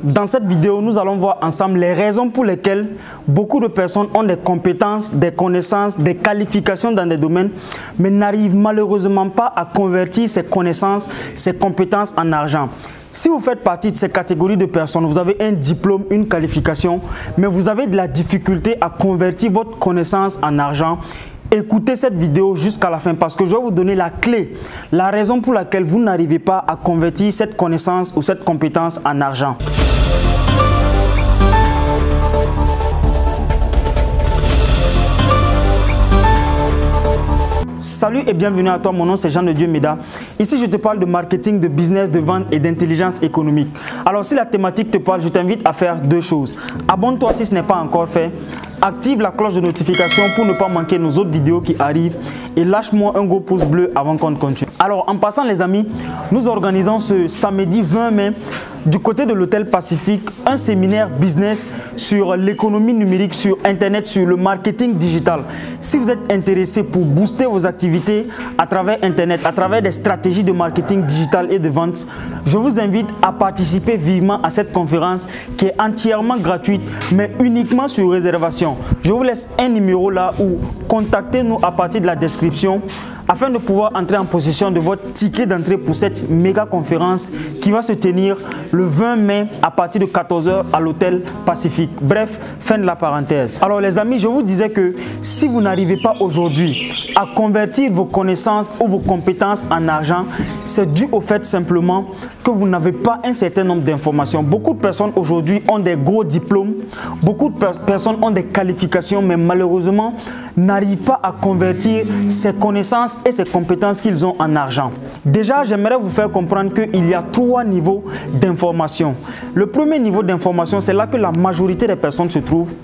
Dans cette vidéo, nous allons voir ensemble les raisons pour lesquelles beaucoup de personnes ont des compétences, des connaissances, des qualifications dans des domaines, mais n'arrivent malheureusement pas à convertir ces connaissances, ces compétences en argent. Si vous faites partie de ces catégories de personnes, vous avez un diplôme, une qualification, mais vous avez de la difficulté à convertir votre connaissance en argent, écoutez cette vidéo jusqu'à la fin parce que je vais vous donner la clé, la raison pour laquelle vous n'arrivez pas à convertir cette connaissance ou cette compétence en argent. Salut et bienvenue à toi, mon nom c'est Jean de Dieu Meda. Ici je te parle de marketing, de business, de vente et d'intelligence économique. Alors si la thématique te parle, je t'invite à faire deux choses. Abonne-toi si ce n'est pas encore fait. Active la cloche de notification pour ne pas manquer nos autres vidéos qui arrivent. Et lâche-moi un gros pouce bleu avant qu'on continue. Alors en passant les amis, nous organisons ce samedi 20 mai du côté de l'hôtel Pacifique un séminaire business sur l'économie numérique, sur internet, sur le marketing digital. Si vous êtes intéressé pour booster vos activités à travers internet, à travers des stratégies de marketing digital et de vente, je vous invite à participer vivement à cette conférence qui est entièrement gratuite mais uniquement sur réservation. Je vous laisse un numéro là ou contactez-nous à partir de la description afin de pouvoir entrer en possession de votre ticket d'entrée pour cette méga conférence qui va se tenir le 20 mai à partir de 14 h à l'hôtel Pacifique. Bref, fin de la parenthèse. Alors les amis, je vous disais que si vous n'arrivez pas aujourd'hui à convertir vos connaissances ou vos compétences en argent, c'est dû au fait simplement que vous n'avez pas un certain nombre d'informations. Beaucoup de personnes aujourd'hui ont des gros diplômes, beaucoup de personnes ont des qualifications, mais malheureusement n'arrivent pas à convertir ces connaissances et ces compétences qu'ils ont en argent. Déjà, j'aimerais vous faire comprendre qu'il y a trois niveaux d'information. Le premier niveau d'information, c'est là que la majorité des personnes se trouvent.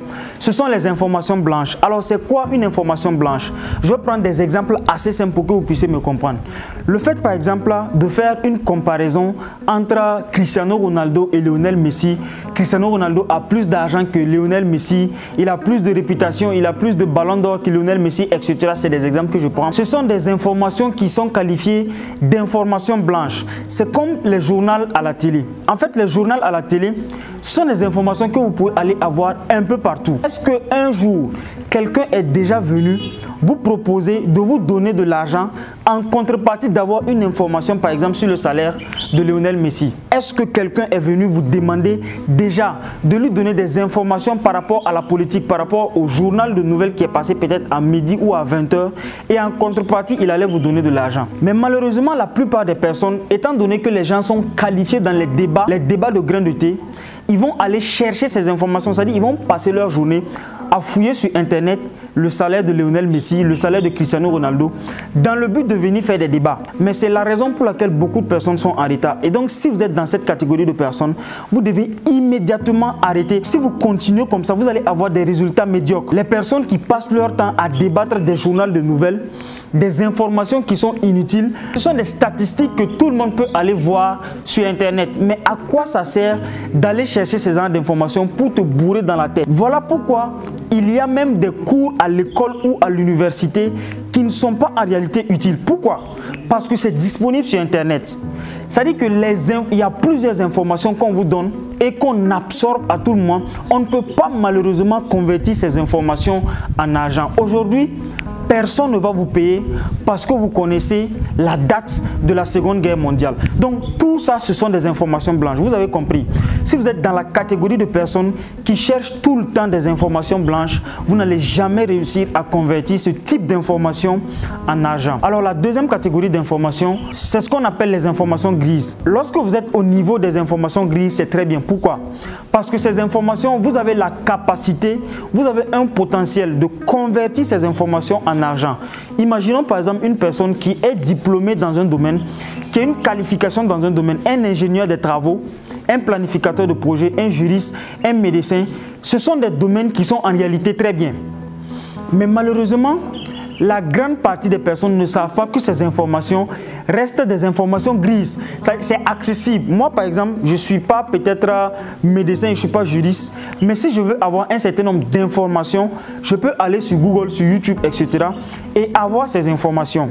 Ce sont les informations blanches. Alors, c'est quoi une information blanche? Je vais prendre des exemples assez simples pour que vous puissiez me comprendre. Le fait, par exemple, de faire une comparaison entre Cristiano Ronaldo et Lionel Messi. Cristiano Ronaldo a plus d'argent que Lionel Messi. Il a plus de réputation, il a plus de ballons d'or que Lionel Messi, etc. C'est des exemples que je prends. Ce sont des informations qui sont qualifiées d'informations blanches. C'est comme les journaux à la télé. En fait, les journaux à la télé sont des informations que vous pouvez aller avoir un peu partout. Est-ce qu'un jour, quelqu'un est déjà venu vous proposer de vous donner de l'argent en contrepartie d'avoir une information, par exemple, sur le salaire de Lionel Messi? Est-ce que quelqu'un est venu vous demander déjà de lui donner des informations par rapport à la politique, par rapport au journal de nouvelles qui est passé peut-être à midi ou à 20 h et en contrepartie, il allait vous donner de l'argent? Mais malheureusement, la plupart des personnes, étant donné que les gens sont qualifiés dans les débats de grains de thé, ils vont aller chercher ces informations, c'est-à-dire ils vont passer leur journée à fouiller sur internet le salaire de Lionel Messi, le salaire de Cristiano Ronaldo, dans le but de venir faire des débats. Mais c'est la raison pour laquelle beaucoup de personnes sont en retard. Et donc, si vous êtes dans cette catégorie de personnes, vous devez immédiatement arrêter. Si vous continuez comme ça, vous allez avoir des résultats médiocres. Les personnes qui passent leur temps à débattre des journaux de nouvelles, des informations qui sont inutiles, ce sont des statistiques que tout le monde peut aller voir sur internet. Mais à quoi ça sert d'aller chercher ces genres d'informations pour te bourrer dans la tête? Voilà pourquoi il y a même des cours à l'école ou à l'université qui ne sont pas en réalité utiles. Pourquoi? Parce que c'est disponible sur internet. C'est-à-dire qu'il y a plusieurs informations qu'on vous donne et qu'on absorbe à tout le monde. On ne peut pas malheureusement convertir ces informations en argent. Aujourd'hui, personne ne va vous payer parce que vous connaissez la date de la Seconde Guerre mondiale. Donc tout ça, ce sont des informations blanches. Vous avez compris. Si vous êtes dans la catégorie de personnes qui cherchent tout le temps des informations blanches, vous n'allez jamais réussir à convertir ce type d'informations en argent. Alors la deuxième catégorie d'informations, c'est ce qu'on appelle les informations grises. Lorsque vous êtes au niveau des informations grises, c'est très bien. Pourquoi? Parce que ces informations, vous avez la capacité, vous avez un potentiel de convertir ces informations en argent. Imaginons par exemple une personne qui est diplômée dans un domaine, qui a une qualification dans un domaine, un ingénieur des travaux, un planificateur de projet, un juriste, un médecin. Ce sont des domaines qui sont en réalité très bien. Mais malheureusement, la grande partie des personnes ne savent pas que ces informations restent des informations grises. C'est accessible. Moi, par exemple, je ne suis pas peut-être médecin, je ne suis pas juriste. Mais si je veux avoir un certain nombre d'informations, je peux aller sur Google, sur YouTube, etc. et avoir ces informations.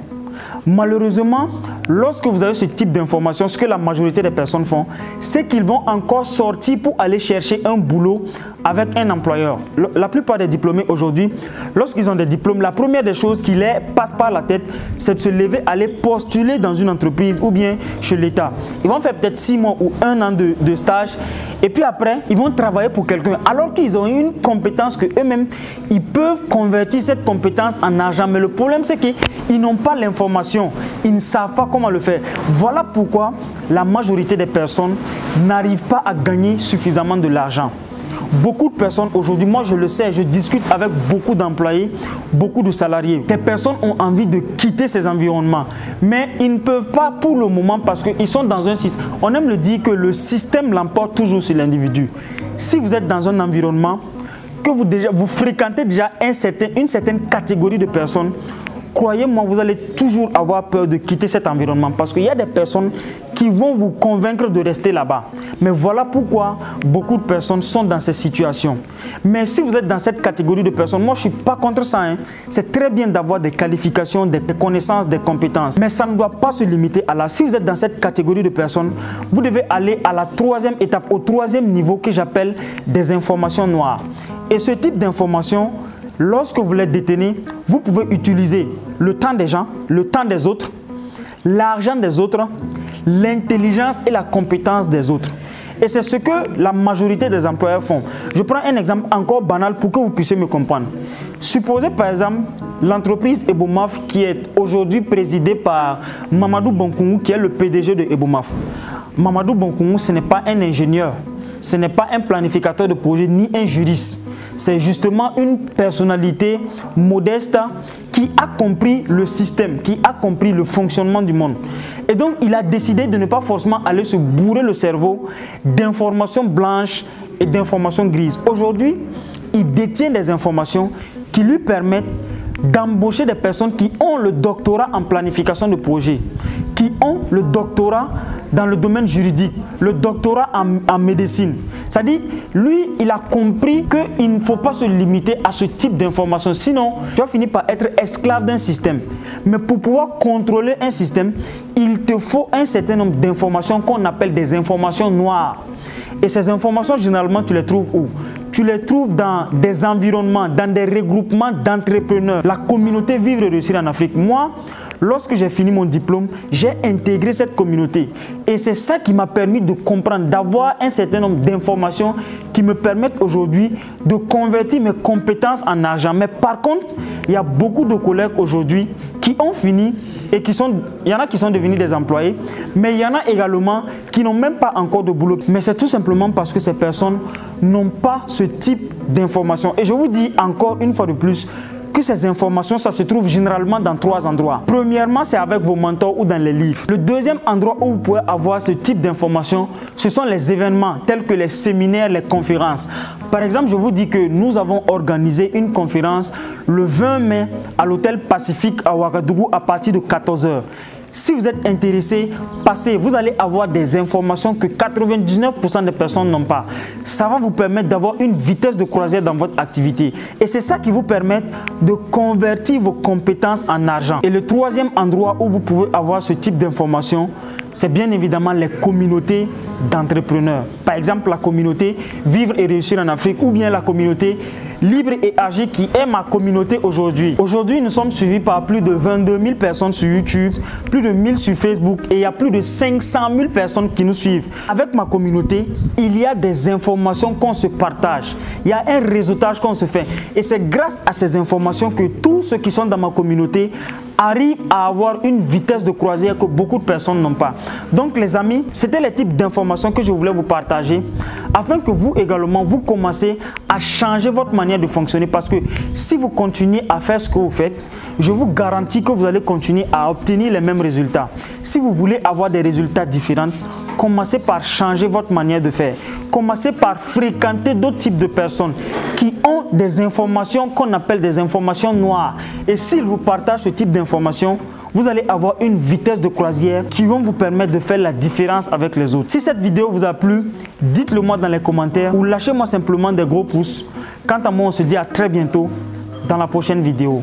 Malheureusement, lorsque vous avez ce type d'information, ce que la majorité des personnes font, c'est qu'ils vont encore sortir pour aller chercher un boulot avec un employeur. La plupart des diplômés aujourd'hui, lorsqu'ils ont des diplômes, la première des choses qui les passe par la tête, c'est de se lever, aller postuler dans une entreprise ou bien chez l'État. Ils vont faire peut-être 6 mois ou 1 an de stage et puis après, ils vont travailler pour quelqu'un alors qu'ils ont une compétence que eux-mêmes, ils peuvent convertir cette compétence en argent. Mais le problème, c'est qu'ils n'ont pas l'information, ils ne savent pas comment le faire. Voilà pourquoi la majorité des personnes n'arrivent pas à gagner suffisamment de l'argent. Beaucoup de personnes aujourd'hui, moi je le sais, je discute avec beaucoup d'employés, beaucoup de salariés. Ces personnes ont envie de quitter ces environnements, mais ils ne peuvent pas pour le moment parce qu'ils sont dans un système. On aime le dire que le système l'emporte toujours sur l'individu. Si vous êtes dans un environnement, que vous fréquentez déjà une certaine catégorie de personnes, croyez-moi, vous allez toujours avoir peur de quitter cet environnement parce qu'il y a des personnes qui vont vous convaincre de rester là-bas. Mais voilà pourquoi beaucoup de personnes sont dans ces situations. Mais si vous êtes dans cette catégorie de personnes, moi je ne suis pas contre ça. C'est très bien d'avoir des qualifications, des connaissances, des compétences. Mais ça ne doit pas se limiter à là. Si vous êtes dans cette catégorie de personnes, vous devez aller à la 3e étape, au 3e niveau que j'appelle des informations noires. Et ce type d'informations, lorsque vous les détenez, vous pouvez utiliser le temps des gens, le temps des autres, l'argent des autres, l'intelligence et la compétence des autres. Et c'est ce que la majorité des employeurs font. Je prends un exemple encore banal pour que vous puissiez me comprendre. Supposez par exemple l'entreprise Ebomaf qui est aujourd'hui présidée par Mamadou Bonkoungou qui est le PDG de Ebomaf. Mamadou Bonkoungou, ce n'est pas un ingénieur, ce n'est pas un planificateur de projet ni un juriste. C'est justement une personnalité modeste qui a compris le système, qui a compris le fonctionnement du monde. Et donc, il a décidé de ne pas forcément aller se bourrer le cerveau d'informations blanches et d'informations grises. Aujourd'hui, il détient des informations qui lui permettent d'embaucher des personnes qui ont le doctorat en planification de projet, qui ont le doctorat dans le domaine juridique, le doctorat en médecine. C'est-à-dire, lui, il a compris qu'il ne faut pas se limiter à ce type d'information. Sinon, tu vas finir par être esclave d'un système. Mais pour pouvoir contrôler un système, il te faut un certain nombre d'informations qu'on appelle des informations noires. Et ces informations, généralement, tu les trouves où? Tu les trouves dans des environnements, dans des regroupements d'entrepreneurs. La communauté Vivre et Réussir en Afrique. Moi, lorsque j'ai fini mon diplôme, j'ai intégré cette communauté. Et c'est ça qui m'a permis de comprendre, d'avoir un certain nombre d'informations qui me permettent aujourd'hui de convertir mes compétences en argent. Mais par contre, il y a beaucoup de collègues aujourd'hui qui ont fini et il y en a qui sont devenus des employés, mais il y en a également qui n'ont même pas encore de boulot. Mais c'est tout simplement parce que ces personnes n'ont pas ce type d'informations. Et je vous dis encore une fois de plus, que ces informations, ça se trouve généralement dans 3 endroits. Premièrement, c'est avec vos mentors ou dans les livres. Le deuxième endroit où vous pouvez avoir ce type d'informations, ce sont les événements tels que les séminaires, les conférences. Par exemple, je vous dis que nous avons organisé une conférence le 20 mai à l'hôtel Pacifique à Ouagadougou à partir de 14 h. Si vous êtes intéressé, passez, vous allez avoir des informations que 99% des personnes n'ont pas. Ça va vous permettre d'avoir une vitesse de croisière dans votre activité. Et c'est ça qui vous permet de convertir vos compétences en argent. Et le troisième endroit où vous pouvez avoir ce type d'informations, c'est bien évidemment les communautés d'entrepreneurs. Par exemple, la communauté Vivre et Réussir en Afrique ou bien la communauté Libre et Agir qui est ma communauté aujourd'hui. Aujourd'hui, nous sommes suivis par plus de 22 000 personnes sur YouTube, plus de 1000 sur Facebook et il y a plus de 500 000 personnes qui nous suivent. Avec ma communauté, il y a des informations qu'on se partage. Il y a un réseautage qu'on se fait. Et c'est grâce à ces informations que tous ceux qui sont dans ma communauté arrivent à avoir une vitesse de croisière que beaucoup de personnes n'ont pas. Donc les amis, c'était les types d'informations que je voulais vous partager afin que vous également, vous commencez à changer votre manière de fonctionner parce que si vous continuez à faire ce que vous faites, je vous garantis que vous allez continuer à obtenir les mêmes résultats. Si vous voulez avoir des résultats différents, commencez par changer votre manière de faire. Commencez par fréquenter d'autres types de personnes qui ont des informations qu'on appelle des informations noires. Et s'ils vous partagent ce type d'informations, vous allez avoir une vitesse de croisière qui vont vous permettre de faire la différence avec les autres. Si cette vidéo vous a plu, dites-le moi dans les commentaires ou lâchez-moi simplement des gros pouces. Quant à moi, on se dit à très bientôt dans la prochaine vidéo.